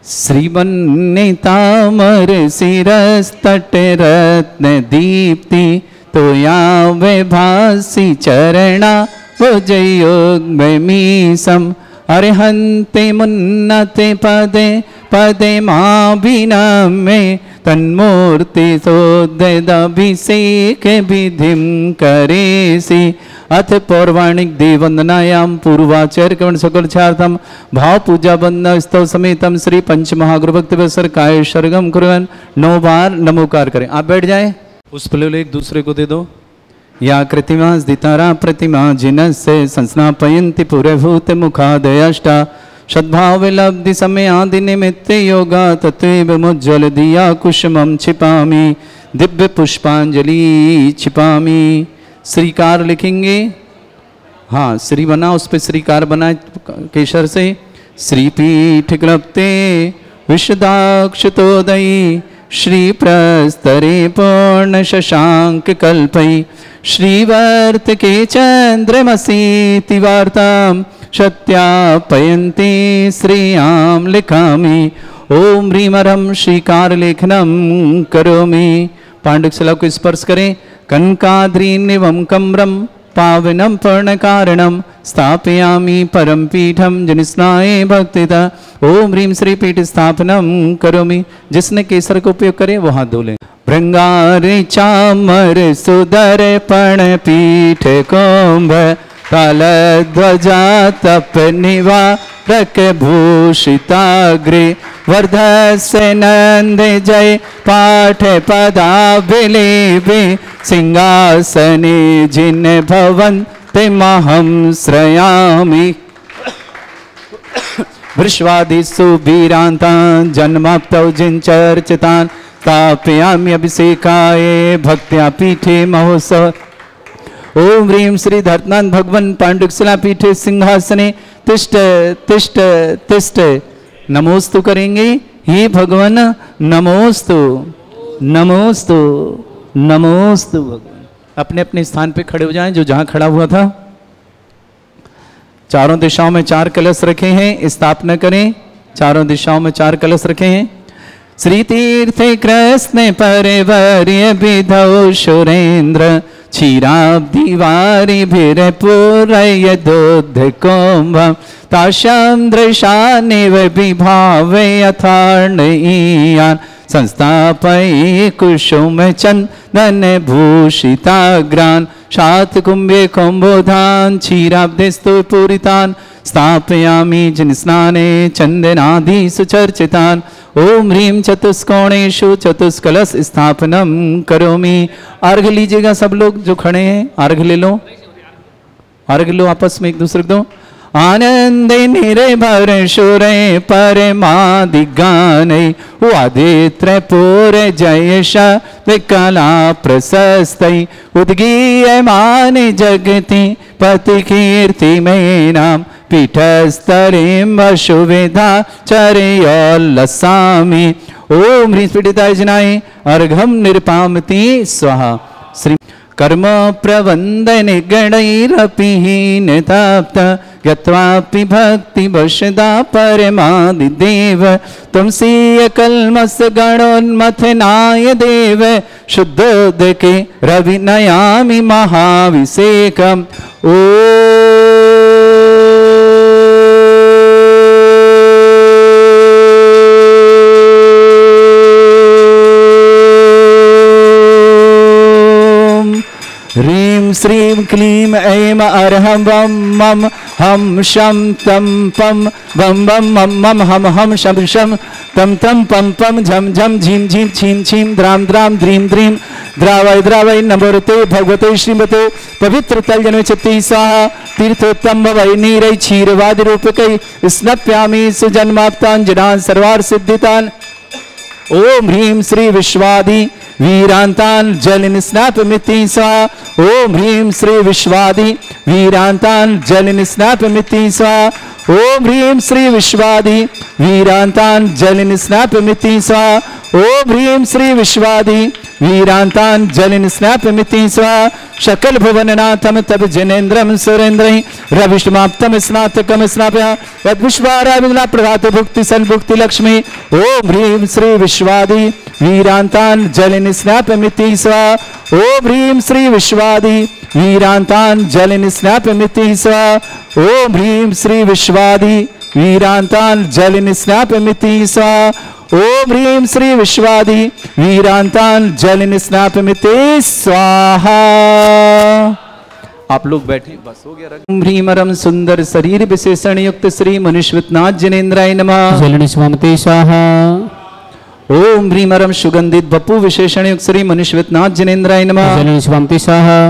श्रीवन्नितामर शिरस्तट रत्न दीप्ति तोया वैभासी चरणा भुजयोग्मीसम अर्हन्ते मुन्नते पदे पदे माभिनमे तन्मूर्ति सोदभिषेक विधिं करेसि। अथ पौर्वाणिक देववंदनायां पूर्वाचार्य कवण सकल छार्थम भाव पूजा वंदना स्तव समेतम श्री पंच महागुरुभक्त काय सर्गम कुर्वन् 9 बार नमोकार करें। आप बैठ जाएं, पुष्प ले लो, एक दूसरे को दे दो। या कृतिमा दितारा प्रतिमा जिनस्य संस्नापयन्ति पुरभूत मुखादयष्टा सद्भाव लब्धि समय आदि निमित्त योगा तत्व मुज्ज्वल दिया कुसुमं छिपामी दिव्य पुष्पांजलि छिपामी। श्रीकार लिखेंगे, हाँ श्री बना, उस पर श्रीकार बना केशर से। श्रीपीठ क्लप्ते विशदाक्षतोदयी श्री प्रस्तरे पूर्ण शशांक कल्पई श्रीवर्त के चंद्रमसीति वार्ताम सत्यापयन्ति श्रियाम लिखामि। ओम ह्रीमरम श्रीकार लेखनम करोमि। पांडुशिला को स्पर्श करें। कनकाद्रीनिवं कम्रम पावनम पूर्णकारणम स्थापयामि परम पीठम जनिस्नाय भक्तिता। ओम ह्रीम श्री पीठ स्थापनम करोमि। जिसने केसर का उपयोग करे वो हाथ धो ले। भृंगारे चामर सुदर्पण पीठ कुंभ कालध्वजा तप निवारक भूषिताग्रे वर्धस्य नंद जय पाठ पदाभिलेभे सिंहासने जिन भवन्ति महं श्रयामि। वृष्वादिषु वीरान्तान् जन्माप्तौ जिनचर्चितान् स्थापयामि अभिषेकाय भक्त्या पीठे महोत्सव। ओम ह्रीम श्री धर्तनाथ भगवन पांडुशिला पीठे सिंहासने तिष्ठ तिष्ठ तिष्ठ। नमोस्तु करेंगे। हे भगवान नमोस्तु नमोस्तु नमोस्तु। भगवान अपने अपने स्थान पे खड़े हो जाएं, जो जहां खड़ा हुआ था। चारों दिशाओं में 4 कलश रखे हैं, स्थापना करें। चारों दिशाओं में 4 कलश रखे हैं। श्री तीर्थे कृष्ण परिवर्य विधौ सुरेंद्र क्षीराब्धि वारि भिरपुरय दूध कुंभ ताशं दृशानिव विभावे यथार्णयान् संस्थापये कुसुम चंदन भूषिताग्रान् शात कुंभे कुंभोधान क्षीराब्धिस्तु पूरितान् स्थापयामि जिनस्नाने चंदनादि सुचर्चितान्। ओम ह्रीम चतुष्कोणेषु चतुष्कलश स्थापनम करोमि। अर्घ लीजिएगा सब लोग जो खड़े हैं, अर्घ ले लो, अर्घ लो आपस में एक दूसरे को दो। आनंद निर्भर सुरे परमादिगानै वादित्र पूर जयश विकला प्रशस्तै उद्गीयमान जगति पति कीर्ति में नाम पीठस्तरीं वसुविधा चर्योल्लसामि। ओम ह्रीं पीठिताय जनाय अर्घम निरपामति स्वाहा। श्री कर्म प्रवंदन गणैरपि तप्त गत्वापि भक्ति वशदा परमादिदेव तुमसीय कल्मस गणोन्मथनाय देव शुद्धोदके रविनयामि महाभिषेकम्। ओ ह्रीं श्रीं क्लीं ऐं अर्हं वं मं हम शं तं पं वं वं मं मं हम हम शं शं तं तं पं पं झं झं झीं झीं छीं छीं द्रां द्रां द्रीं द्रीं द्रावय द्रावय नमोरते भगवते श्रीमते पवित्र तलजन चित्ती स्वाहा। तीर्थोत्तम भवै नीरै क्षीरवादि रूपकै स्नप्यामि सुजन्माप्तान् जनान् सर्वार्थ सिद्धितान्। ओम ह्रीं श्री विश्वादि वीरांतान जलिन स्नापमिति स्वाहा। ओम ह्रीं श्री विश्वादि वीरांतान जलिन स्नापमिति स्वाहा। ओम ह्रीं श्री विश्वादि वीरांतान जलिन स्नापमिति स्वाहा। ओम ह्रीं श्री विश्वादि वीरांतान जलिन स्नापमिति स्वा शकल भुवननाथम तब जनेन्द्रम सुरेन्द्रहि रविष्माप्तम स्नातकम स्नाप्य यद्विश्वाराविना प्रभात भुक्ति सन्भुक्ति लक्ष्मी ओम ह्रीं श्री विश्वादि वीरांतान जलिन स्नापमिति स्वा ओम ह्रीं श्री विश्वादि वीरांतान जलिन स्नापमिति स्वा ओम ह्रीं श्री विश्वादि वीरांतान जलिन स्नापमिति स्वा ओम ह्रीं श्री विश्वादि वीरांतान जलिन स्नापमिति स्वाहा। आप लोग बैठे, बस हो गया। ओम ह्रीमरम सुंदर शरीर विशेषण युक्त श्री मनुष्यनाथ जनेन्द्राय नमः। जलिन स्वामिते स्वाहा। ओम ह्रीमरम सुगंधित बपु विशेषण युक्त श्री मनुष्यनाथ जनेन्द्राय नमः। जलिन स्वामिते स्वाहा।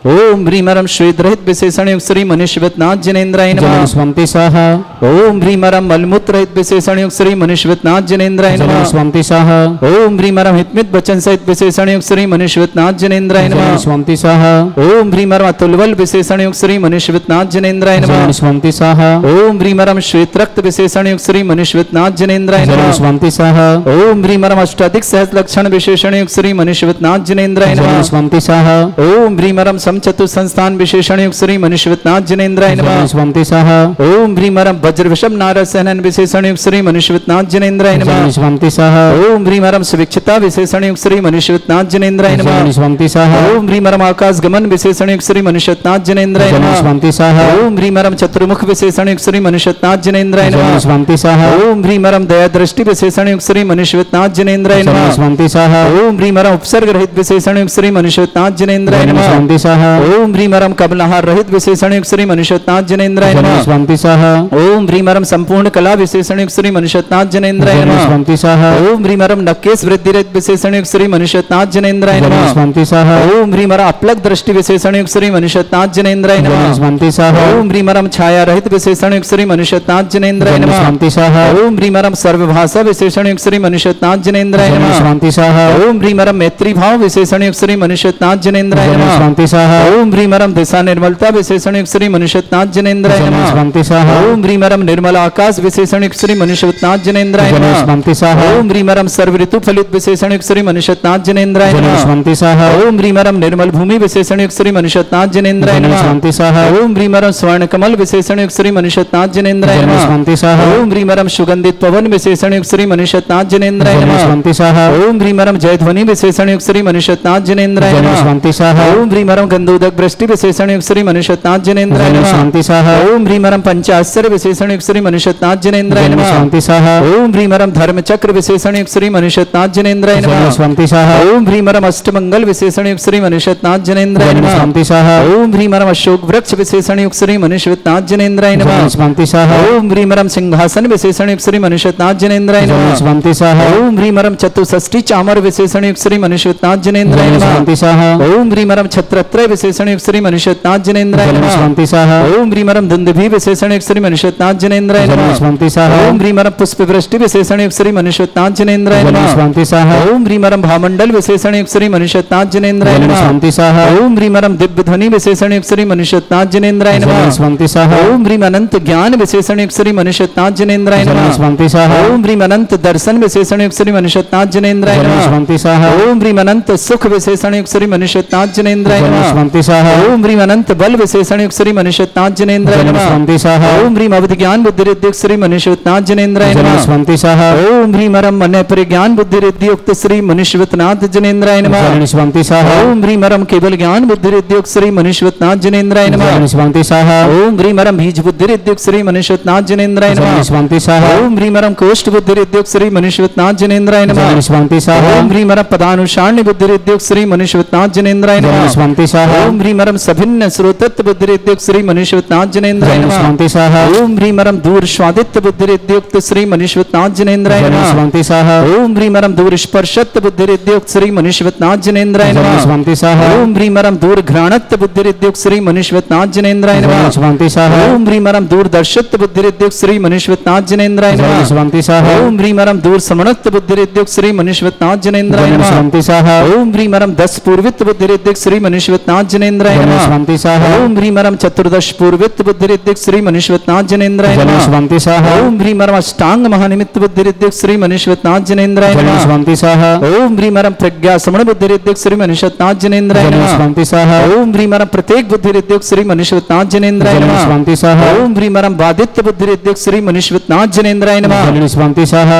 ओम ह्रीमरम श्वेत रहित विशेषण युक्त श्री मनुष्यनाथ जनेन्द्राय नमः। जलिन स्वामिते स्वाहा। ओम ह्रीमरम मलमूत्र रहित विशेषण युक्त श्री मनुष्यनाथ जनेन्द्राय नमः। जलिन स्वामिते स्वाहा। ओम ह्रीमरम हितमित वचन सहित विशेषण युक्त श्री मनुष्यनाथ जनेन्द्राय नमः। जलिन स्वामिते स्वाहा। ओम ह्रीमरम अतुलबल विशेषण युक्त श्री मनुष्यनाथ जनेन्द्राय नमः। जलिन स्वामिते स्वाहा। ओम ह्रीमरम श्वेत रक्त विशेषण युक्त श्री मनुष्यनाथ जनेन्द्राय जलिन नमः। स्वामिते स्वाहा। ओम ह्रीमरम अष्टाधिक सहस्र लक्षण विशेषण युक्त श्री मनुष्यनाथ जनेन्द्राय जलिन नमः। स्वामिते स्वाहा। ओम ह्रीमरम समचतु संस्थान विशेषण युक्त श्री मनुष्यनाथ जनेन्द्राय नमः। जलिन स्वामिते स्वाहा। ओम ह्रीमरम वज्र विषम नारद सहनन विशेषण युक्त श्री मनुष्यनाथ जनेन्द्राय नमः। जलिन स्वामिते स्वाहा। ओम ह्रीमरम सुविक्षता विशेषण युक्त श्री मनुष्यनाथ जनेन्द्राय नमः। जलिन स्वामिते स्वाहा। ओम ह्रीमरम आकाश गमन विशेषण युक्त श्री मनुष्यनाथ जनेन्द्राय जलिन नमः। स्वामिते स्वाहा। ओम ह्रीमरम चतुर्मुख विशेषण युक्त श्री मनुष्यनाथ जनेन्द्राय जलिन नमः। स्वामिते स्वाहा। ओम ह्रीमरम दया दृष्टि विशेषण युक्त श्री मनुष्यनाथ जनेन्द्राय जलिन नमः। स्वामिते स्वाहा। ओम ह्रीमरम उपसर्ग रहित विशेषण युक्त श्री मनुष्यनाथ जनेन्द्राय जलिन नमः। स्वामिते स्वाहा। ओम ह्रीमरम कबलहार रहित विशेषण युक्त श्री मनुष्यनाथ जनेन्द्राय जलिन नमः। स्वामिते स्वाहा। ओम ह्रीमरम संपूर्ण कला विशेषण युक्त श्री मनुष्यनाथ जनेन्द्राय जलिन नमः। स्वामिते स्वाहा। ओम ह्रीमरम नक्केश वृद्धि रहित विशेषण युक्त श्री मनुष्यनाथ जनेन्द्राय जलिन नमः। स्वामिते स्वाहा। ओम ह्रीमरम अपलक दृष्टि विशेषण युक्त श्री मनुष्यनाथ जनेन्द्राय जलिन नमः। स्वामिते स्वाहा। ओम ह्रीमरम छाया रहित विशेषण युक्त श्री मनुष्यनाथ जनेन्द्राय जलिन नमः। स्वामिते स्वाहा। ओम ह्रीमरम सर्वभाषा विशेषण युक्त श्री मनुष्यनाथ जनेन्द्राय जलिन नमः। स्वामिते स्वाहा। ओम ह्रीमरम मैत्री भाव विशेषण युक्त श्री मनुष्यनाथ जनेन्द्राय जलिन नमः। स्वामिते स्वाहा। ओम ह्रीमरम दिशा निर्मलता विशेषण युक्त श्री मनुष्यनाथ जनेन्द्राय जलिन नमः। स्वामिते स्वाहा। ओम ह्रीमरम निर्मल आकाश विशेषण युक्त श्री मनुष्यनाथ जनेन्द्राय जलिन नमः। स्वामिते स्वाहा। ओम ह्रीमरम सर्व ऋतु फलित विशेषण युक्त श्री मनुष्यनाथ जनेन्द्राय जलिन नमः। स्वामिते स्वाहा। ओम ह्रीमरम निर्मल भूमि विशेषण युक्त श्री मनुष्यनाथ जनेन्द्राय जलिन नमः। स्वामिते स्वाहा। ओम ह्रीमरम स्वर्ण कमल विशेषण युक्त श्री मनुष्यनाथ जनेन्द्राय जलिन नमः। स्वामिते स्वाहा। ओम ह्रीमरम सुगंधित पवन विशेषण युक्त श्री मनुष्यनाथ जनेन्द्राय जलिन नमः। स्वामिते स्वाहा। ओम ह्रीमरम जयध्वनि विशेषण युक्त श्री मनुष्यनाथ जनेन्द्राय जलिन नमः। स्वामिते स्वाहा। ओम ह्रीमरम गंधोदक वृष्टि विशेषण युक्त श्री मनुष्यनाथ जनेन्द्राय जलिन नमः। स्वामिते स्वाहा। ओम ह्रीमरम पंचाश्चर्य विशेषण युक्त श्री मनुष्यनाथ जनेन्द्राय जलिन नमः। स्वामिते स्वाहा। ओम ह्रीमरम धर्म चक्र विशेषण युक्त श्री मनुष्यनाथ जनेन्द्राय जलिन नमः। स्वामिते स्वाहा। ओम ह्रीमरम अष्टमंगल विशेषण युक्त श्री मनुष्यनाथ जनेन्द्राय जलिन नमः। स्वामिते स्वाहा। ओम ह्रीमरम अशोक वृक्ष विशेषण युक्त श्री मनुष्यनाथ जनेन्द्राय जलिन नमः। स्वामिते स्वाहा। ओम ह्रीमरम सिंहासन विशेषण युक्त श्री मनुष्यनाथ जनेन्द्राय जलिन नमः। स्वामिते स्वाहा। ओम ह्रीमरम चतुष्षष्टि चामर विशेषण युक्त श्री मनुष्यनाथ जनेन्द्राय जलिन नमः। स्वामिते स्वाहा। ओम ह्रीमरम छत्रत्रय विशेषण युक्त श्री मनुष्यनाथ जनेन्द्राय जलिन नमः। स्वामिते स्वाहा। ओम ह्रीमरम दुंदुभि विशेषण युक्त श्री मनुष्यनाथ जनेन्द्राय जलिन नमः। स्वामिते स्वाहा। ओम ह्रीमरम पुष्प वृष्टि विशेषण युक्त श्री मनुष्यनाथ जनेन्द्राय जलिन नमः। स्वामिते स्वाहा। ओम ह्रीमरम भामंडल विशेषण युक्त श्री मनुष्यनाथ जनेन्द्राय जलिन नमः। स्वामिते स्वाहा। ओम ह्रीमरम दिव्य ध्वनि विशेषण युक्त श्री मनुष्यनाथ जनेन्द्राय जलिन नमः। स्वामिते स्वाहा। ओम ह्रीम अनंत ज्ञान विशेषण युक्त श्री मनुष्यनाथ जनेन्द्राय जलिन नमः। स्वामिते स्वाहा। ओम ह्रीम अनंत दर्शन विशेषण युक्त श्री मनुष्यनाथ जनेन्द्राय जलिन नमः। स्वामिते स्वाहा। ओम ह्रीम अनंत सुख विशेषण युक्त श्री मनुष्यनाथ जनेन्द्राय जलिन नमः। स्वामिते स्वाहा। ओम ह्रीम अनंत बल विशेषण युक्त श्री मनुष्यनाथ जनेन्द्राय जलिन नमः। स्वामिते स्वाहा। ओम ह्रीम अवधि ज्ञान बुद्धि रिद्धि युक्त श्री मनुष्यनाथ जनेन्द्राय जलिन नमः। स्वामिते स्वाहा। ओम ह्रीमरम मन परिज्ञान बुद्धि रिद्धि युक्त श्री मनुष्यनाथ जनेन्द्राय नमः। जलिन स्वामिते स्वाहा। ओम ह्रीमरम केवल ज्ञान बुद्धि रिद्धि युक्त श्री मनुष्यनाथ जनेन्द्राय नमः। जलिन स्वामिते स्वाहा। ओम ह्रीमरम बीज बुद्धि रिद्धि युक्त श्री मनुष्यनाथ जनेन्द्राय जलिन नमः। स्वामिते स्वाहा। ओम ह्रीमरम कोष्ठ बुद्धि रिद्धि युक्त श्री मनुष्यनाथ जनेन्द्राय नमः। जलिन स्वामिते स्वाहा। ओम ह्रीमरम पदानुसारण्य बुद्धि रिद्धि युक्त श्री मनुष्यनाथ जनेन्द्राय जलिन नमः। स्वामिते स्वाहा। ओम ह्रीमरम सभिन्न श्रोतत्व बुद्धि रिद्धि युक्त श्री मनुष्यनाथ जनेन्द्राय जलिन नमः। स्वामिते स्वाहा। ओम ह्रीमरम दूर स्वादित्य बुद्धि रिद्धि युक्त श्री मनुष्यनाथ जनेन्द्राय जलिन नमः। स्वामिते स्वाहा। ओम ह्रीमरम दूर स्पर्शत्व बुद्धि रिद्धि युक्त श्री मनुष्यनाथ जनेन्द्राय जलिन नमः। स्वामिते स्वाहा। ओम ह्रीमरम दूर घ्राणत्व बुद्धि रिद्धि युक्त श्री मनुष्यनाथ जनेन्द्राय जलिन नमः। स्वामिते स्वाहा। ओम ह्रीमरम दूर दर्शत्व बुद्धि रिद्धि युक्त श्री मनुष्यनाथ जनेन्द्राय जलिन नमः। स्वामिते स्वाहा। ओम ह्रीमरम दूर समणत्व बुद्धि रिद्धि युक्त श्री मनुष्यनाथ जनेन्द्राय जलिन नमः। स्वामिते स्वाहा। ओम ह्रीमरम दस पूर्वित्व बुद्धि रिद्धि युक्त श्री मनुष्यनाथ मनुष्यवतनाथ जनेन्द्राय नमः। स्वंति सह ओम ह्रीं मरम चतुर्दश पूर्वित बुद्धिरिद्धिक श्री मनुष्यवतनाथ जनेन्द्राय नमः। स्वंति सह ओम ह्रीं मरम अष्टांग महानिमित्त बुद्धिरिद्धिक श्री मनुष्यवतनाथ जनेन्द्राय नमः। स्वंति सह ओम ह्रीं मरम प्रज्ञा समण बुद्धिरिद्धिक श्री मनुष्यवतनाथ जनेन्द्राय नमः। स्वंति सह ओम ह्रीं मरम प्रत्येक बुद्धिरिद्धिक श्री मनुष्यवतनाथ जनेन्द्राय नमः। स्वंति सह ओम ह्रीं मरम बादित्य बुद्धिरिद्धिक श्री मनुष्यवतनाथ जनेन्द्राय नमः। स्वंति सह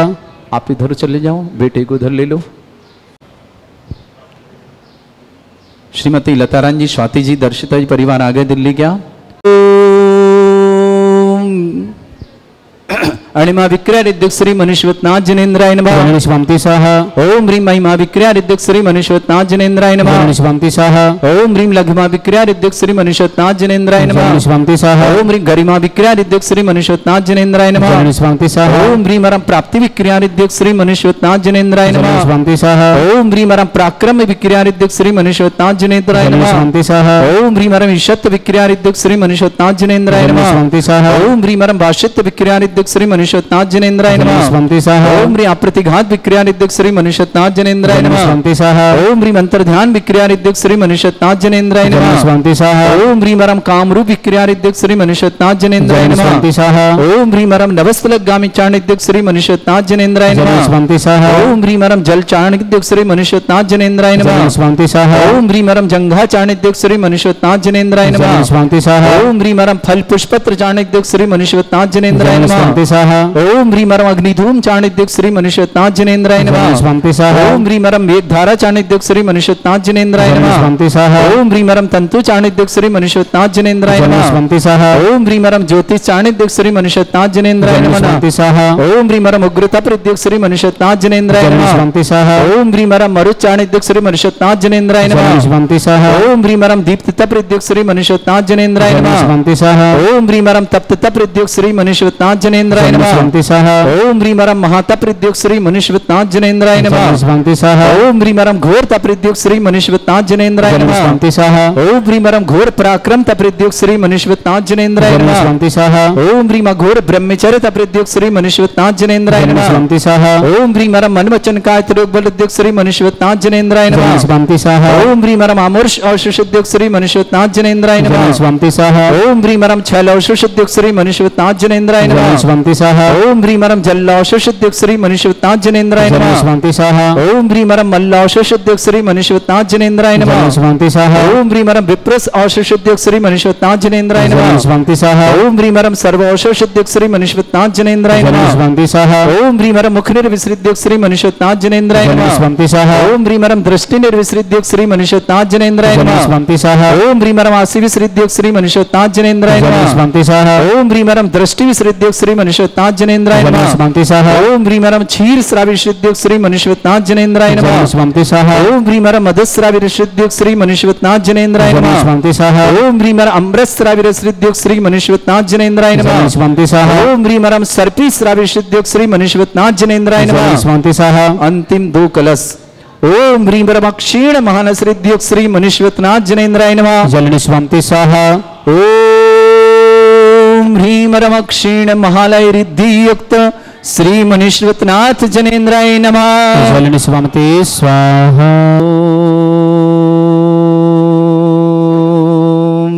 आप इधर चले जाओ, बेटे को उधर ले लो। श्रीमती लतारानी जी, स्वाति जी, दर्शिता जी परिवार आ गए दिल्ली क्या? अणिमा विक्रियादिद्युक श्री मनुष्यवतनाथ जनेन्द्राय नमः। स्वंति सह ओम ह्रीं महिमा विक्रियादिद्युक श्री मनुष्यवतनाथ जनेन्द्राय नमः। स्वंति सह ओम ह्रीं लघुमा विक्रियादिद्युक श्री मनुष्यवतनाथ जनेन्द्राय नमः। स्वंति सह ओम ह्रीं गरिमा विक्रियादिद्युक श्री मनुष्यवतनाथ जनेन्द्राय नमः। स्वंति सह ओम ह्रीं मरम प्राप्ति विक्रियादिद्युक श्री मनुष्यवतनाथ जनेन्द्राय नमः। स्वंति सह ओम ह्रीं मरम पराक्रम विक्रियादिद्युक श्री मनुष्यवतनाथ जनेन्द्राय नमः। स्वंति सह ओम ह्रीं मरम ईशत्व विक्रियादिद्युक श्री मनुष्यवतनाथ जनेन्द्राय नमः। स्वंति सह ओम ह्रीं मरम भाष्यत्व विक्रियादिद्युक श्री मनुष्यवतनाथ जनेन्द्राय नमः। स्वंति सह ओम ह्रीं अप्रतिघात विक्रियादिद्युक श्री मनुष्यवतनाथ जनेन्द्राय नमः। स्वंति सह ओम ह्रीं अंतर्ध्यान विक्रियादिद्युक श्री मनुष्यवतनाथ जनेन्द्राय नमः। स्वंति सह ओम ह्रीं मरम कामरूप विक्रियादिद्युक श्री मनुष्यवतनाथ जनेन्द्राय नमः। स्वंति सह ओम ह्रीं मरम नवस्थलगामी चाणिद्युक श्री मनुष्यवतनाथ जनेन्द्राय नमः। स्वंति सह ओम ह्रीं मरम जल चाणिद्युक श्री मनुष्यवतनाथ जनेन्द्राय नमः। स्वंति सह ओम ह्रीं मरम जंघा चाणिद्युक श्री मनुष्यवतनाथ जनेन्द्राय नमः। स्वंति सह ओम ह्रीं मरम फल पुष्पत्र चाणिद्युक श्री मनुष्यवतनाथ जनेन्द्राय नमः। स्वंति सह ओम ह्रीं मरम अग्निधूम चाणिद्युक श्री मनुष्यवतनाथ जनेन्द्राय नमः। स्वंति सह ओम ह्रीं मरम वेदधारा चाणिद्युक श्री मनुष्यवतनाथ जनेन्द्राय नमः। स्वंति सह ओम ह्रीं मरम तंतु चाणिद्युक श्री मनुष्यवतनाथ जनेन्द्राय नमः। स्वंति सह ओम ह्रीं मरम ज्योतिष चाणिद्युक श्री मनुष्यवतनाथ जनेन्द्राय नमः। स्वंति सह ओम ह्रीं मरम उग्रता प्रद्युक श्री मनुष्यवतनाथ जनेन्द्राय नमः। स्वंति सह ओम ह्रीं मरम मरुत चाणिद्युक श्री मनुष्यवतनाथ जनेन्द्राय नमः। स्वंति सह ओम ह्रीं मरम दीप्तता प्रद्युक श्री मनुष्यवतनाथ जनेन्द्राय नमः। स्वंति सह ओम ह्रीं मरम तप्तता प्रद्युक श्री मनुष्यवतनाथ जनेन्द्राय नमः। स्वंति सह ओम ह्रीं मरम महाता प्रद्युक श्री मनुष्यवतनाथ जनेन्द्राय नमः। स्वंति सह ओम ह्रीं मरम घोर तप्रद्युक श्री मनुष्यवतनाथ जनेन्द्राय नमः। स्वंति सह ओम ह्रीं मरम घोर पराक्रम तप्रद्युक श्री मनुष्यवतनाथ जनेन्द्राय नमः। स्वंति सह ओम ह्रीं घोर ब्रह्मचर्य तप्रद्युक श्री मनुष्यवतनाथ जनेन्द्राय नमः। स्वंति सह ओम ह्रीं मरम मनवचन कायिक रोग बलद्युक श्री मनुष्यवतनाथ जनेन्द्राय नमः। स्वंति सह ओम ह्रीं मरम अमूर्ष औषुषद्युक श्री मनुष्यवतनाथ जनेन्द्राय नमः। स्वंति सह ओम ह्रीं मरम छल औषुषद्युक श्री मनुष्यवतनाथ जनेन्द्राय नमः। स्वंति सह ओम ह्रीं मरम जल औषुषद्युक श्री मनुष्यवतनाथ जनेन्द्राय नमः। स्वंति सह ओम ह्रीं मरम मल्ल औषुषद्युक श्री मनुष्यवतनाथ जनेन्द्राय नमः। स्वंति सह ओम ह्रीं मरम विप्रस औषुषद्युक श्री मनुष्यवतनाथ जनेन्द्राय नमः। स्वंति सह ओम ह्रीं मरम सर्व औषुषद्युक श्री मनुष्यवतनाथ जनेन्द्राय नमः। स्वंति सह ओम ह्रीं मरम मुख निर्विसृद्युक श्री मनुष्यवतनाथ जनेन्द्राय नमः। स्वंति सह ओम ह्रीं मरम दृष्टि निर्विसृद्युक श्री मनुष्यवतनाथ जनेन्द्राय नमः। स्वंति सह ओम ह्रीं मरम आसी विसृद्युक श्री मनुष्यवतनाथ जनेन्द्राय नमः। स्वंति सह ओम ह्रीं मरम दृष्टि विसृद्युक श्री मनुष्यवतनाथ जनेन्द्राय नमः। स्वंति सह ओम ह्रीं मरम क्षीर श्राविशुद्युक श्री मनुष्यवतनाथ जनेन्द्राय नमः। स्वंति सह ओम ह्रीं मरम मधुश्राविशुद्युक श्री मनुष्यवतनाथ जनेन्द्राय नमः। स्वंति सह ओम ह्रीं मरम अमृतश्राविशुद्युक श्री मनुष्यवतनाथ जनेन्द्राय नमः। स्वंति सह ओम ह्रीं मरम सर्पी श्राविशुद्युक श्री मनुष्यवतनाथ जनेन्द्राय नमः। स्वंति सह अंतिम 2 कलश। ओम ह्रीं मरम क्षीण महानसृद्युक श्री मनुष्यवतनाथ जनेन्द्राय नमः। जलनि स्वंति सह ओम ह्रीं मरम क्षीण महालय रिद्धियुक्त श्री मनुष्यवतनाथ जनेन्द्राय नमः। जलनि स्वंति स्वाहा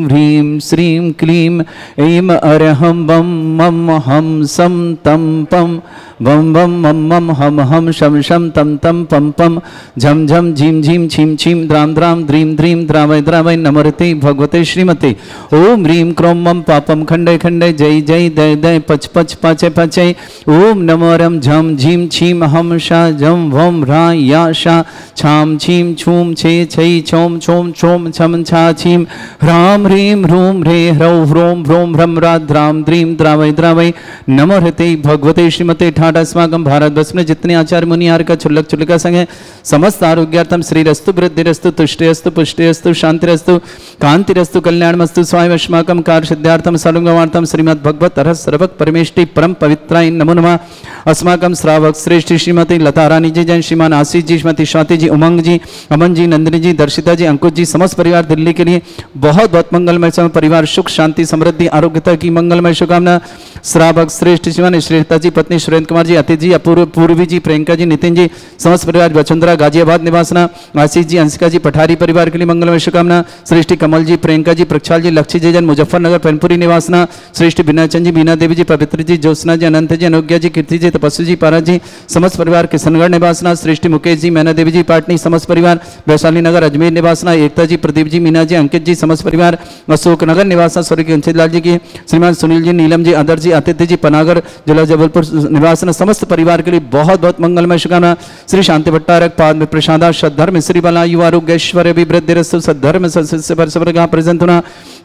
ह्रीं श्रीं क्लीं ऐं अरहं बम मम हम सम तम पम बम बम मम मम हम हम शम शम तम तम पम पम झम झम झीम झीम छीम छीम द्राम द्राम द्रीम द्रीम द्रावय द्रावय नमरते भगवते श्रीमते। ओम ह्रीं क्रोम मम पापम खंडे खंडे जय जय दय दय पच पच पाचय पाचय। ओम नमो रम झम झीम छीम हम शा झम भम रा या शा छाम छीम छूम छे छै छोम छोम छोम छम छा छीम ह्राम ह्रीं ह्रूम ह्रे ह्रौ ह्रोम भ्रोम भ्रम रा द्राम द्रीम द्रावय द्रावय नमोहते भगवते श्रीमते। ठाट अस्माकं भारतवर्ष में जितने आचार्य मुनियार का छुल्लक छुल्लका संग है समस्त आरोग्यार्थम श्रीरस्तु वृद्धिरस्तु तुष्टिरस्तु पुष्टिरस्तु शांतिरस्तु कांतिरस्तु कल्याणमस्तु स्वाय अस्माकं कार्य सिद्धार्थम सर्वगवार्थम श्रीमद् भगवत अरहत सर्वक परमेष्टि परम पवित्राय नमो नमः। अस्माकं श्रावक श्रेष्ठ श्रीमती लता रानी जी, जैन श्रीमान आशीष जी, श्रीमती स्वाति जी, उमंग जी, अमन जी, नंदिनी जी, दर्शिता जी, अंकुश जी, समस्त परिवार दिल्ली के लिए बहुत बहुत मंगलमय समय परिवार सुख शांति समृद्धि आरोग्यता की मंगलमय शुभकामना। श्रावक श्रेष्ठ श्रीमान श्रेष्ठता जी, पत्नी सुरेंद्र कुमार जी, अतिथि जी, अपूर्व पूर्वी जी, प्रियंका जी, नितिन जी, समस्त परिवार वसुंधरा गाजियाबाद निवासना, आशीष जी, अंशिका जी, पठारी परिवार के लिए मंगलमय शुभकामना। श्रेष्ठी कमल जी, प्रियंका जी, प्रक्षाल जी, लक्ष्य जी जन, मुजफ्फरनगर पैनपुरी निवासना, श्रेष्ठ बिनाचंद जी, बीना देवी जी, पवित्र जी, ज्योत्सना जी, अनंत जी, अनुज्ञा जी, कीर्ति जी, तपस्वी जी, पारा जी, समस्त परिवार किशनगढ़ निवासना, श्रेष्ठ मुकेश जी, मैना देवी जी, पाटनी, समस्त परिवार वैशाली नगर अजमेर निवासना, एकता जी, प्रदीप जी, मीना जी, अंकित जी, समस्त परिवार अशोक नगर निवासना, स्वर्गीय अंशित लाल जी की, श्रीमान सुनील जी, नीलम जी, आदर जी, आतिथ्य जी, पनागर जिला जबलपुर निवासना, समस्त परिवार के लिए बहुत बहुत मंगलमय शुभकामना। श्री शांति भट्टारक पाद में प्रसादा सद्धर्म श्री बला युवा आरोग्यश्वर अभिवृद्धि रस्तु सद्धर्म सस्य परसवर्गा प्रजंतुना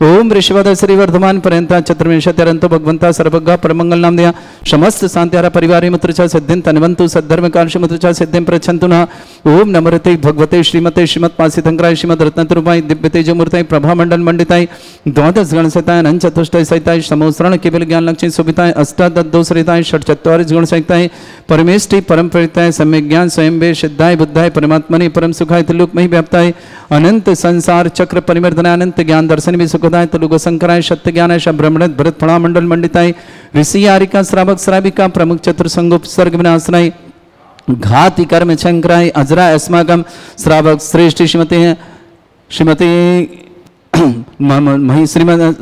ओम ऋषभद श्री वर्धमान पर्यंता चतुर्विंशत्यरंतो भगवंता सर्वज्ञ परमंगल नाम दिया समस्त शांतिहारा परिवार मुत्रचा सिद्धिं तन्वन्तु सद्धर्म कालश मुत्रचा सिद्धिं प्रच्छन्तुना ओम नमरते भगवते श्रीमते श्रीमत् पासितंकराय श्रीमद रत्नतरूपाय दिव्य तेजोमूर्ताय प्रभा मंडल मंडिताय द्वादश गण सहिताय अनंत चतुष्टय सहिताय समोसरण केवल ज्ञान लक्ष्मी सुविताय अष्टादश सहिताय षट चत्वारिश गुण सहिताय परमेष्टि परम प्रयुक्ताय सम्यक ज्ञान स्वयं वे सिद्धाय बुद्धाय परमात्मने परम सुखाय त्रिलोकमयि व्याप्ताय अनंत संसार चक्र परिवर्तनाय अनंत ज्ञान दर्शन भी सुखदाय त्रिलोक शंकराय सत्य ज्ञानाय ब्रह्मण भरत फणा मंडल मंडिताय ऋषि आरिका श्रावक श्राविका प्रमुख चतुर्संगोप सर्ग विनाशनाय घाति कर्म शंकराय अजरा अस्माकम श्रावक श्रेष्ठ श्रीमती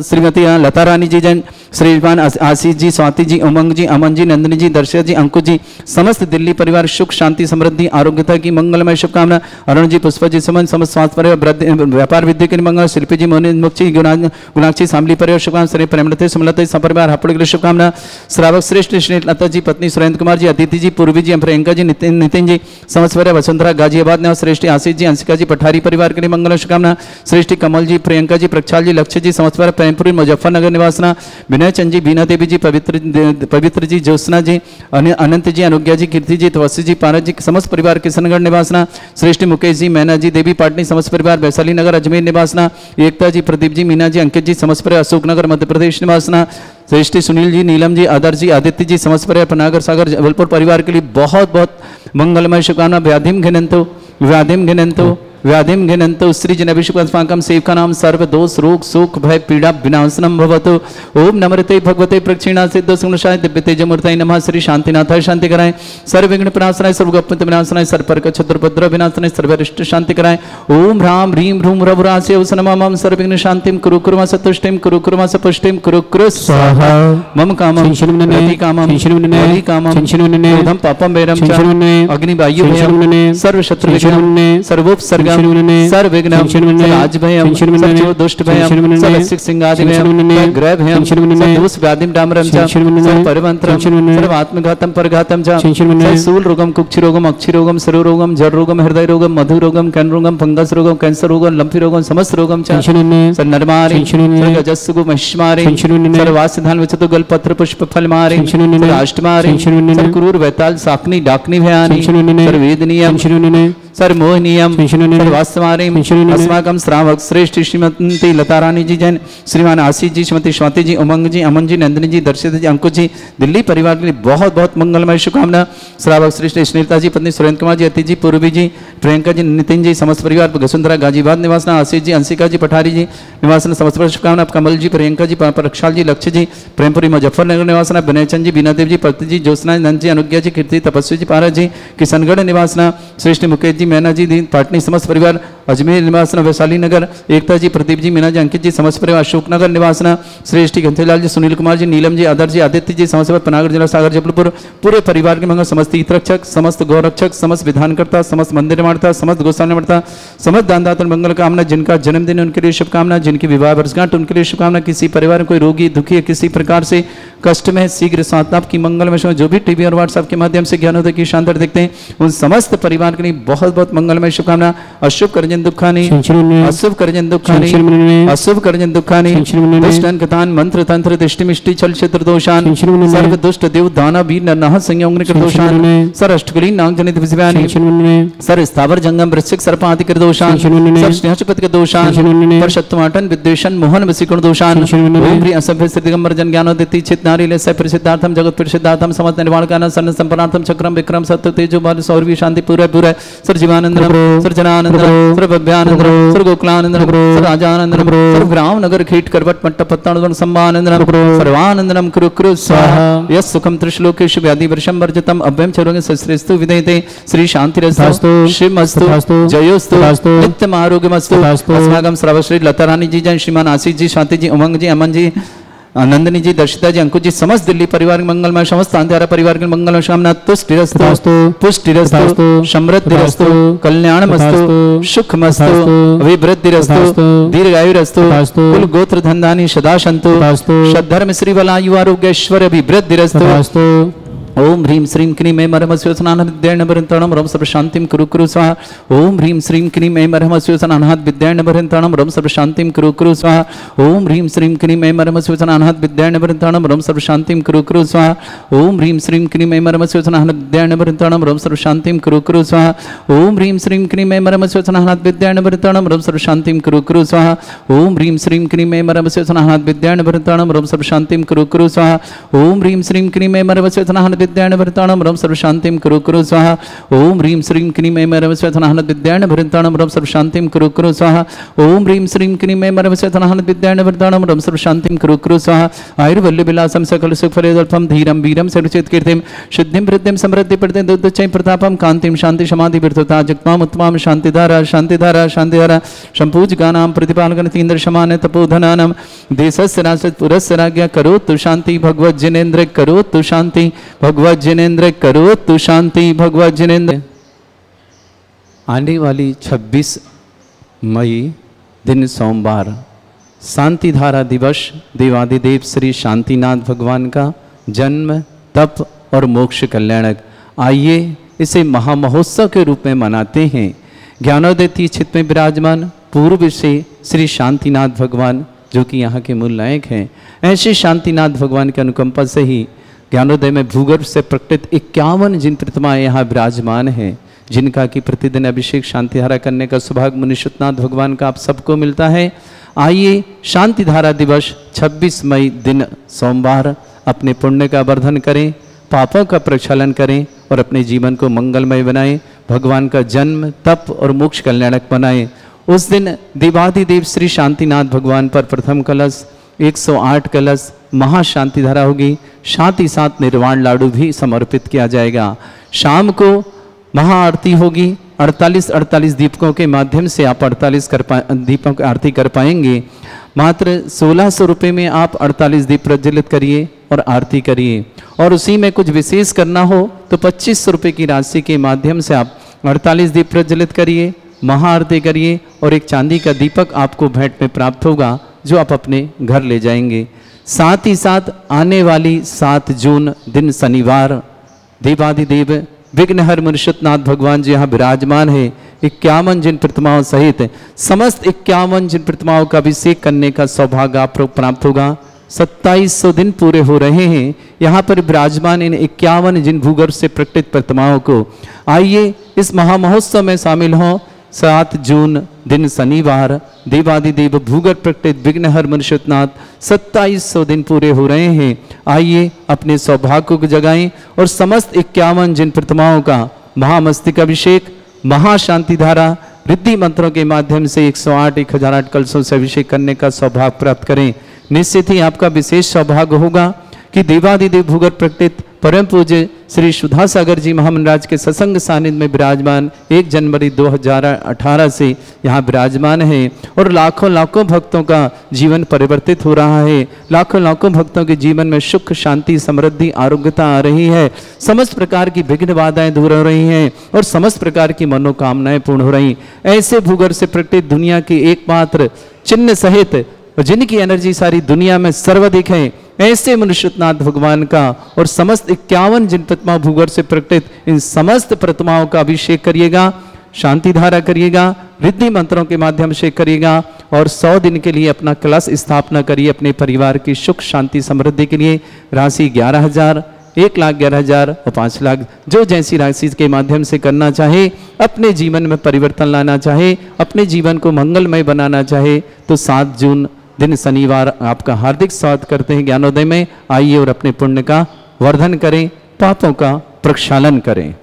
श्रीमती लता रानी जी जैन श्रीमान आशीष जी स्वाति जी उमंग जी अमन जी नंदिनी जी दर्शक जी अंकुश जी समस्त दिल्ली परिवार सुख शांति समृद्धि आरोग्यता की मंगलमय शुभकामना। अरुण जी पुष्पा जी सुमन समस्त स्वास्थ्य परिवार व्यापार विद्या के मंगल शिल्पी जी मोहन मुक्ति गुणाक्षी शामली परिवार शुभकामना श्री प्रेमलते सुमलते सपरिवार हापुड़ के लिए शुभकामना। श्रावक श्रेष्ठ श्री लता जी पत्नी सुरेंद्र कुमार जी अदिति जी पूर्वी जी प्रियंका जी नितिन जी समस्त परिवार वसुंधरा गाजियाबाद ने श्रेष्ठ आशीष जी अंशिका जी पठारी परिवार के लिए मंगल शुभकामना। श्रेष्ठ कमल जी प्रियंका जी प्रक्षाल जी लक्ष्य जी समस्त परिवार प्रेमपुरी मुजफ्फरनगर निवासना विनय चंद जी बीना देवी जी पवित्र जी ज्योत्सना जी अनंत जी अनुज्ञा जी कीर्ति जी तपस्वी जी पारस जी समस्त परिवार किशनगढ़ निवासना। श्रेष्ठ मुकेश जी मैना जी देवी पाटनी समस्त परिवार वैशाली नगर अजमेर निवासना। एकता जी प्रदीप जी मीना जी अंकित जी समस्त परिवार अशोकनगर मध्य प्रदेश निवासना। श्रेष्ठ सुनील जी नीलम जी आदर जी आदित्य जी समस्त परिवार पनागर सागर जबलपुर परिवार के लिए बहुत बहुत मंगलमय शुभकामना। व्याधिम घिनंतो श्री जनभिषुकम सेवका नाम सर्व दोष रोग शोक भय पीड़ा विनाशनम भवतु। ओम नमृते भगवते प्रक्षिणा सिद्ध सुगुणशाय दिव्य तेजमूर्तये नमः। श्री शांतिनाथाय शांति कराय सर्व विघ्न विनाशनाय सर्व गप्पत विनाशनाय सर्वपर्क छत्रपद्र विनाशनाय सर्वरिष्ट शांति कराय। ओम ह्राम ह्रीम ह्रूम रघुरासे उसनमम सर्व विघ्न शांतिम कुरु कुर्म सतुष्टिम कुरु कुर्म सपुष्टिम कुरु कुरु स्वाहा। मम कामम रति कामम वदि कामम क्रोधम पापम वैरम च अग्निवायु भयम सर्व शत्रु विघ्नम सर्वोपसर्ग सर्व विघ्नम राज भयम सर्व दुष्ट भयम सर्व सिंगादि भयम ग्रह भयम सर्व दोष व्याधिम डामरम च सर्व परिवंत्रम सर्व आत्मघातम परघातम च सर्व सूल रोगम कुक्षि रोगम अक्षि रोगम सरो रोगम जर रोगम हृदय रोगम मधु रोगम कैन रोगम फंगस रोगम कैंसर रोगम लंफी रोगम समस्त रोगम च सर्व नरमारि सर्व जस्सुगु महिष्मारि सर्व वासधान विचतु गल पत्र पुष्प फल मारि सर्व अष्टमारि सर्व क्रूर वैताल साकनी डाकनी भयानि सर्व वेदनीयम सर्व मोहनीयम वास्तवारिम अस्माकम श्रावक श्रेष्ठ श्रीमती लता रानी जी जैन श्रीमान आशीष जी श्रीमती स्वाति जी उमंग जी अमन जी नंदिनी जी दर्शित जी अंकुश जी दिल्ली परिवार के लिए बहुत बहुत मंगलमय शुभकामना। श्रावक श्रेष्ठ स्नेहिता जी पत्नी सुरेंद्र कुमार जी अति जी पूर्वी जी प्रियंका जी नितिन जी समस्त परिवार वसुंधरा गाजियाबाद निवासना। आशीष जी अंशिका जी पठारी जी निवासना समस्त शुभकामना। कमल जी प्रियंका जी प्रक्षाल जी लक्ष्य जी प्रेमपुरी मुजफ्फरनगर निवासना। विनयचंद जी बीना देव जी पति जी ज्योत्सना नंद जी अनुज्ञा जी कीर्ति तपस्वी जी पारा जी किशनगढ़ निवासना। श्रेष्ठ मुकेश जी मैना जी पाटनी समस्त परिवार अजमेर निवासना वैशाली नगर। एकता जी प्रदीप जी मीना जी अंकित जी समस्त परिवार अशोकनगर निवासना। श्रेष्ठ घंटेलाल जी सुनील कुमार जी नीलम जी आदर जी आदित्य जी समस्त पनागर जिला सागर जबलपुर पूरे परिवार के मंगल समस्त हितरक्षक समस्त गौरक्षक समस्त विधानकर्ता समस्त मंदिर निर्माता समस्त गोसाल निर्माता समस्त दानदाता मंगल कामना। जिनका जन्मदिन उनके लिए शुभकामना। जिनकी विवाह वर्षगांठ उनके लिए शुभकामना। किसी परिवार में कोई रोगी दुखी है किसी प्रकार से कष्ट में शीघ्र सांत्वना की मंगलमय जो भी टीवी और व्हाट्सएप के माध्यम से ज्ञानोदय की शानदार देखते हैं उन समस्त परिवार के लिए बहुत बहुत मंगलमय शुभकामना। अशुभ करजन दुखानी अशुभ करजन दुखानी अशुभ करजन दुखानी दुष्टन कथान मंत्र तंत्र दृष्टि मिष्टि छल क्षेत्र दोषान सर्व दुष्ट देव दाना वीर नरनाह संयम दोषान सर अष्टकली नाग जनित विषयानि सर स्थावर जंगम वृश्चिक सर्प आदि कर दोषान सर स्नेहपति के दोषान पर शत्रुमाटन विद्वेषण मोहन वसीकुण दोषान ओम ह्री असभ्य सिद्धिगंबर जन ज्ञानोदिति चित्त नारीलस्य प्रसिद्धार्थम जगत प्रसिद्धार्थम समस्त निर्वाण कारणं सन्न संपन्नार्थम चक्रम विक्रम सत्य तेजो बल सौरवी शांति पूरे पूरे सर्वजीवानंदनम सर्वजनानंदनम सर्वभव्यानंदनम सर्वगोकुलानंदनम सर्वराजानंदनम सर्वग्राम नगर खेट करवट मट्ट पत्तानंदनम सम्मानंदनम सर्वानंदनम कुरु कुरु स्वाहा यस् सुखम त्रिश्लोकेषु व्याधि वर्षम वर्जितम अभ्यम चरोगे सस्रेस्तु विदयते श्री शांतिरस्तु शिवमस्तु जयोस्तु नित्यम आरोग्यमस्तु अस्माकं श्रवश्री लता रानी जी जय श्रीमान आशीष जी शांति जी उमंग जी अमन जी नंदिनी जी दर्शिता जी अंकुश जी समस्त दिल्ली परिवार के मंगलमय समस्त अंधेरा परिवार के मंगलमय कामना तुष्टिरस्तु पुष्टिरस्तु समृद्धिरस्तु कल्याणमस्तु सुखमस्तु अभिवृद्धिरस्तु दीर्घायुरस्तु कुल गोत्र धनधानी सदा सन्तु सद्धर्म श्री बलायु आरोग्य ऐश्वर्य अभिवृद्धिरस्तु ओम ह्रीं श्रीं क्लीं ऐं मरहमस्योसनानाथ विद्यार्णवरंताणं रम सर्वशांतिं कुरु कुरु स्वाहा ओम ह्रीं श्रीं क्लीं ऐं मरहमस्योसनानाथ विद्यार्णवरंताणं रम सर्वशांतिं कुरु कुरु स्वाहा ओम ह्रीं श्रीं क्लीं ऐं मरहमस्योसनानाथ विद्यार्णवरंताणं रम सर्वशांतिं कुरु कुरु स्वाहा ओम ह्रीं श्रीं क्लीं ऐं मरहमस्योसनानाथ विद्यार्णवरंताणं रम सर्वशांतिं कुरु कुरु स्वाहा ओम ह्रीं श्रीं क्लीं ऐं मरहमस्योसनानाथ विद्यार्णवरंताणं रम सर्वशांतिं कुरु कुरु स्वाहा ओम ह्रीं श्रीं क्लीं ऐं मरहमस्योसनानाथ विद्यार्णवरंताणं रम सर्वशांतिं कुरु कुरु स्वाहा ओम ह्रीं श्रीं क्लीं ऐं मरहमस्योसनानाथ विद्यार्णवरंताणं रम सर्वशांतिं कुरु कुरु स्वाहा ओम ह्रीं श्रीं क्लीं ऐं मरहमस्योसनानाथ विद्यार्णवरंताणं रम सर्वशांतिं कुरु कुरु स्वाहा ओम ह्रीं श्रीं क्लीं ऐं मरहमस्योसनानाथ विद्यार्णवरंताणं रम सर्वशांतिं कुरु कुरु स्वाहा आयुर्वल्लभविलासं सकल सुखफलदल्पं धीरं वीरं सर्वचित कीर्तिं शुद्धिं वृद्धिं समृद्धि प्रत्यं दुर्दचय प्रतापं कांतिं शांति समाधि विरतता जगत्माम उत्तमां शांतिधारा शांतिधारा शांतिधारा संपूजकानां प्रतिपालकनतीन्द्र शमान तपोधनानां देशस्य राजपुरस्य राज्ञा करोतु शांति भगवत जिनेन्द्र करोतु शांति भगवत जिनेन्द्र करोतु शांति भगवत जिनेन्द्र। आने वाली 26 मई दिन सोमवार शांतिधारा दिवस देवादिदेव श्री शांतिनाथ भगवान का जन्म तप और मोक्ष कल्याणक। आइए इसे महामहोत्सव के रूप में मनाते हैं। ज्ञानोदय तीर्थ में विराजमान पूर्व से श्री शांतिनाथ भगवान जो कि यहाँ के मूल नायक हैं, ऐसे शांतिनाथ भगवान की अनुकंपा से ही ज्ञानोदय में भूगर्भ से प्रकटित 51 जिन प्रतिमाएं यहाँ विराजमान हैं, जिनका कि प्रतिदिन अभिषेक शांतिधारा करने का सौभाग्य मुनिषुतनाथ भगवान का आप सबको मिलता है। आइए शांतिधारा दिवस 26 मई दिन सोमवार अपने पुण्य का वर्धन करें, पापों का प्रक्षालन करें और अपने जीवन को मंगलमय बनाएं, भगवान का जन्म तप और मोक्ष कल्याणक बनाएं। उस दिन देवाधिदेव श्री शांतिनाथ भगवान पर प्रथम कलश 108 कलश महाशांतिधारा होगी, साथ ही साथ निर्वाण लाडू भी समर्पित किया जाएगा। शाम को महाआरती होगी, 48 दीपकों के माध्यम से आप 48 दीपों की आरती कर पाएंगे। मात्र 1600 रुपये में आप 48 दीप प्रज्वलित करिए और आरती करिए, और उसी में कुछ विशेष करना हो तो 2500 रुपये की राशि के माध्यम से आप 48 दीप प्रज्वलित करिए, महाआरती करिए और एक चांदी का दीपक आपको भेंट में प्राप्त होगा जो आप अपने घर ले जाएंगे। साथ ही साथ आने वाली 7 जून दिन शनिवार देवाधिदेव विघ्नहर मुनिषुतनाथ भगवान जी यहाँ विराजमान है। 51 जिन प्रतिमाओं सहित समस्त 51 जिन प्रतिमाओं का अभिषेक करने का सौभाग्य आप प्राप्त होगा। 2700 दिन पूरे हो रहे हैं यहाँ पर विराजमान इन 51 जिन भूगर्भ से प्रकटित प्रतिमाओं को। आइए इस महामहोत्सव में शामिल हों। 7 जून दिन शनिवार देवादिदेव भूगर्भ प्रकटित विघ्नहर मुनिषुतनाथ 2700 दिन पूरे हो रहे हैं। आइए अपने सौभाग्य को जगाएं और समस्त 51 जिन प्रतिमाओं का महामस्तिक अभिषेक महाशांतिधारा रिद्धि मंत्रों के माध्यम से 108 1008 कलशों से अभिषेक करने का सौभाग्य प्राप्त करें। निश्चित ही आपका विशेष सौभाग्य होगा कि देवादिदेव भूगर्भ प्रकटित परम पूज्य श्री सुधा सागर जी महामंडराज के सत्संग सानिध्य में विराजमान 1 जनवरी 2018 से यहाँ विराजमान है और लाखों लाखों भक्तों का जीवन परिवर्तित हो रहा है। लाखों लाखों भक्तों के जीवन में सुख शांति समृद्धि आरोग्यता आ रही है। समस्त प्रकार की विघ्न बाधाएं दूर हो रही हैं और समस्त प्रकार की मनोकामनाएं पूर्ण हो रही। ऐसे भूगर्भ से प्रकटित दुनिया की एकमात्र चिन्ह सहित जिनकी एनर्जी सारी दुनिया में सर्वाधिक है, ऐसे मुनिषुतनाथ भगवान का और समस्त 51 जिन प्रतिमा भूगर्भ से प्रकटित इन समस्त प्रतिमाओं का अभिषेक करिएगा, शांतिधारा करिएगा, रिद्धि मंत्रों के माध्यम से करिएगा और 100 दिन के लिए अपना कलश स्थापना करिए अपने परिवार की सुख शांति समृद्धि के लिए। राशि 11,000, 1,11,000 और 5 लाख जो जैसी राशि के माध्यम से करना चाहे, अपने जीवन में परिवर्तन लाना चाहे, अपने जीवन को मंगलमय बनाना चाहे तो 7 जून दिन शनिवार आपका हार्दिक स्वागत करते हैं ज्ञानोदय में। आइए और अपने पुण्य का वर्धन करें, पापों का प्रक्षालन करें।